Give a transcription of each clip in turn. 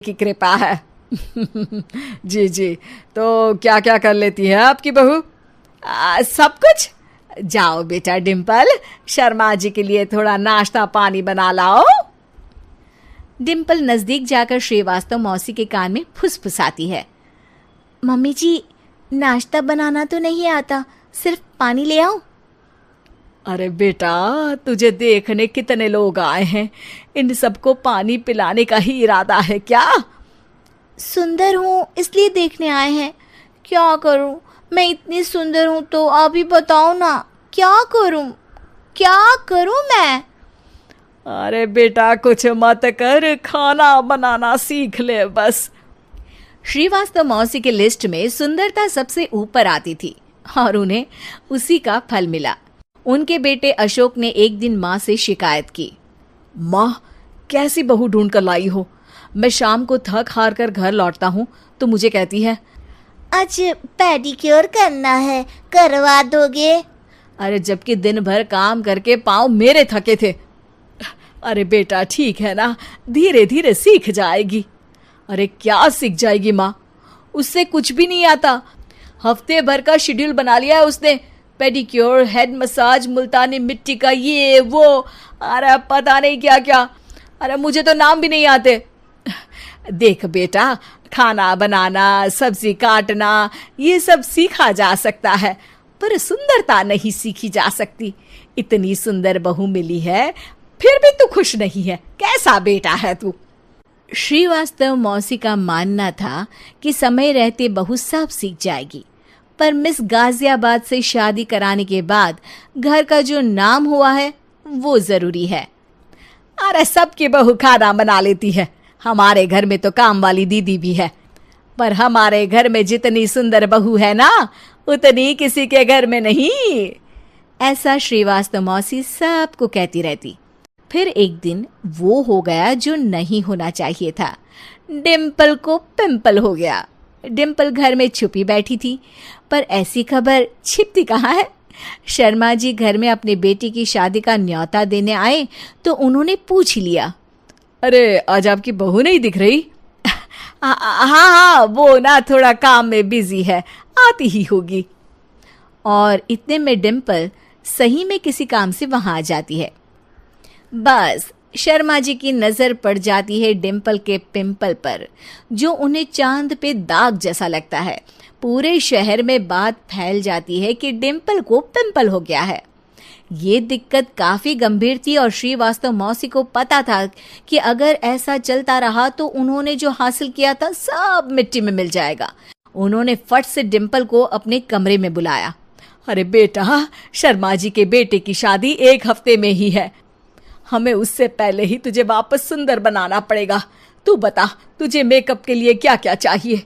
की कृपा है। जी जी। तो क्या क्या कर लेती है आपकी बहू? सब कुछ। जाओ बेटा डिम्पल, शर्मा जी के लिए थोड़ा नाश्ता पानी बना लाओ। डिम्पल नजदीक जाकर श्रीवास्तव मौसी के कान में फुसफुसाती है। मम्मी जी, नाश्ता बनाना तो नहीं आता, सिर्फ पानी ले आओ। अरे बेटा, तुझे देखने कितने लोग आए हैं, इन सबको पानी पिलाने का ही इरादा है क्या? सुंदर हूँ इसलिए देखने आए हैं। क्या करूँ, मैं इतनी सुंदर हूँ तो आप ही बताओ ना, क्या करूँ, क्या करूँ मैं? अरे बेटा कुछ मत कर, खाना बनाना सीख ले बस। श्रीवास्तव मौसी के लिस्ट में सुंदरता सबसे ऊपर आती थी और उन्हें उसी का फल मिला। उनके बेटे अशोक ने एक दिन माँ से शिकायत की। माँ, कैसी बहू ढूंढ कर लाई हो? मैं शाम को थक हार कर घर लौटता हूँ तो मुझे कहती है, आज पेडिक्योर करना है, करवा दोगे? अरे जबकि दिन भर काम करके पाँव मेरे थके थे। अरे बेटा ठीक है ना, धीरे धीरे सीख जाएगी। अरे क्या सीख जाएगी माँ, उससे कुछ भी नहीं आता। हफ्ते भर का शेड्यूल बना लिया है उसने, पेडिक्योर, हेड मसाज, मुल्तानी मिट्टी का ये वो, अरे पता नहीं क्या क्या। अरे मुझे तो नाम भी नहीं आते। देख बेटा, खाना बनाना, सब्जी काटना, ये सब सीखा जा सकता है, पर सुंदरता नहीं सीखी जा सकती। इतनी सुंदर बहू मिली है, फिर भी तू खुश नहीं है। कैसा बेटा है तू? श्रीवास्तव मौसी का मानना था कि समय रहते बहू सब सीख जाएगी, पर मिस गाजियाबाद से शादी कराने के बाद घर का जो नाम हुआ है वो जरूरी है। अरे सबकी बहू खाना बना लेती है, हमारे घर में तो काम वाली दीदी भी है, पर हमारे घर में जितनी सुंदर बहू है ना, उतनी किसी के घर में नहीं। ऐसा श्रीवास्तव मौसी सबको कहती रहती। फिर एक दिन वो हो गया जो नहीं होना चाहिए था। डिम्पल को पिंपल हो गया। डिम्पल घर में छुपी बैठी थी, पर ऐसी खबर छिपती कहाँ है। शर्मा जी घर में अपने बेटी की शादी का न्योता देने आए तो उन्होंने पूछ लिया, अरे आज आपकी बहू नहीं दिख रही? हाँ हाँ, वो ना थोड़ा काम में बिजी है, आती ही होगी। और इतने में डिम्पल सही में किसी काम से वहां आ जाती है। बस शर्मा जी की नजर पड़ जाती है डिम्पल के पिंपल पर, जो उन्हें चांद पे दाग जैसा लगता है। पूरे शहर में बात फैल जाती है कि डिम्पल को पिंपल हो गया है। ये दिक्कत काफी गंभीर थी और श्रीवास्तव मौसी को पता था कि अगर ऐसा चलता रहा तो उन्होंने जो हासिल किया था सब मिट्टी में मिल जाएगा। उन्होंने फट से डिम्पल को अपने कमरे में बुलाया। अरे बेटा, शर्मा जी के बेटे की शादी 1 हफ्ते में ही है, हमें उससे पहले ही तुझे वापस सुंदर बनाना पड़ेगा। तू बता, तुझे मेकअप के लिए क्या क्या चाहिए?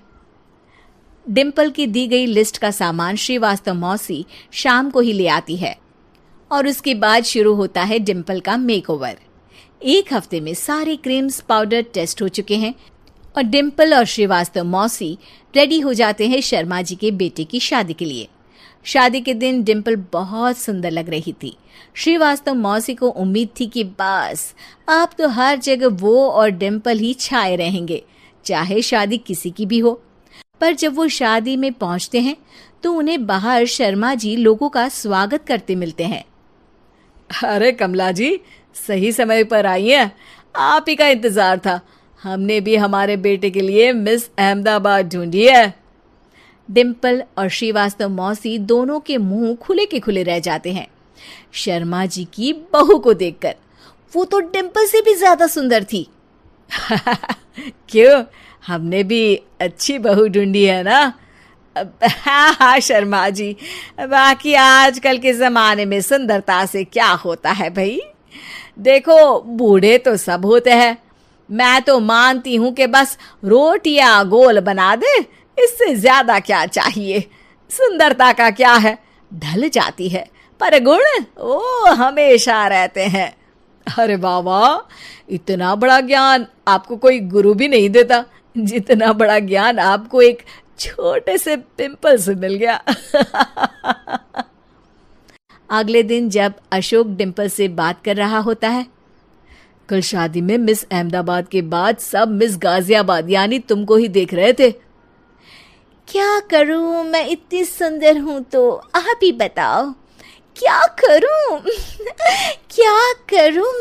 डिम्पल की दी गई लिस्ट का सामान श्रीवास्तव मौसी शाम को ही ले आती है और उसके बाद शुरू होता है डिम्पल का मेकओवर। 1 हफ्ते में सारे क्रीम्स पाउडर टेस्ट हो चुके हैं और डिम्पल और श्रीवास्तव मौसी रेडी हो जाते हैं शर्मा जी के बेटे की शादी के लिए। शादी के दिन डिम्पल बहुत सुंदर लग रही थी। श्रीवास्तव मौसी को उम्मीद थी कि बस अब तो हर जगह वो और डिम्पल ही छाए रहेंगे, चाहे शादी किसी की भी हो। पर जब वो शादी में पहुंचते हैं तो उन्हें बाहर शर्मा जी लोगों का स्वागत करते मिलते हैं। अरे कमला जी, सही समय पर आई हैं, आप ही का इंतजार था। हमने भी हमारे बेटे के लिए मिस अहमदाबाद ढूंढी है। डिम्पल और श्रीवास्तव मौसी दोनों के मुंह खुले के खुले रह जाते हैं शर्मा जी की बहू को देखकर। वो तो डिम्पल से भी ज्यादा सुंदर थी। क्यों, हमने भी अच्छी बहू ढूंढी है ना? हाँ हाँ शर्मा जी, बाकी आजकल के जमाने में सुंदरता से क्या होता है भाई? देखो, बूढ़े तो सब होते हैं, मैं तो मानती हूँ कि बस रोटियां गोल बना दे, इससे ज्यादा क्या चाहिए? सुंदरता का क्या है, ढल जाती है, पर गुण वो हमेशा रहते हैं। अरे वाह, इतना बड़ा ज्ञान आपको कोई गुरु भी नहीं देता, जितना बड़ा ज्ञान आपको एक छोटे से पिंपल से मिल गया। अगले दिन जब अशोक डिम्पल से बात कर रहा होता है, कल शादी में मिस अहमदाबाद के बाद सब मिस गाजियाबाद यानी तुमको ही देख रहे थे। क्या करूं, मैं इतनी सुंदर हूं तो। आप ही बताओ क्या करूं क्या करूं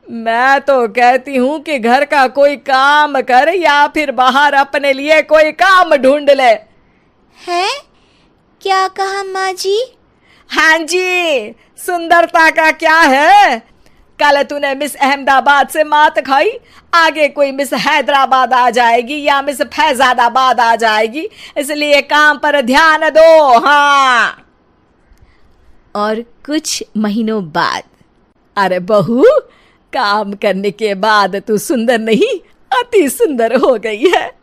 मैं तो कहती हूं कि घर का कोई काम कर या फिर बाहर अपने लिए कोई काम ढूंढ ले। है? क्या कहा माँ जी? हाँ जी, सुंदरता का क्या है? कल तूने मिस अहमदाबाद से मात खाई, आगे कोई मिस हैदराबाद आ जाएगी या मिस फैजादाबाद आ जाएगी, इसलिए काम पर ध्यान दो। हाँ। और कुछ महीनों बाद, अरे बहू, काम करने के बाद तू सुंदर नहीं, अति सुंदर हो गई है।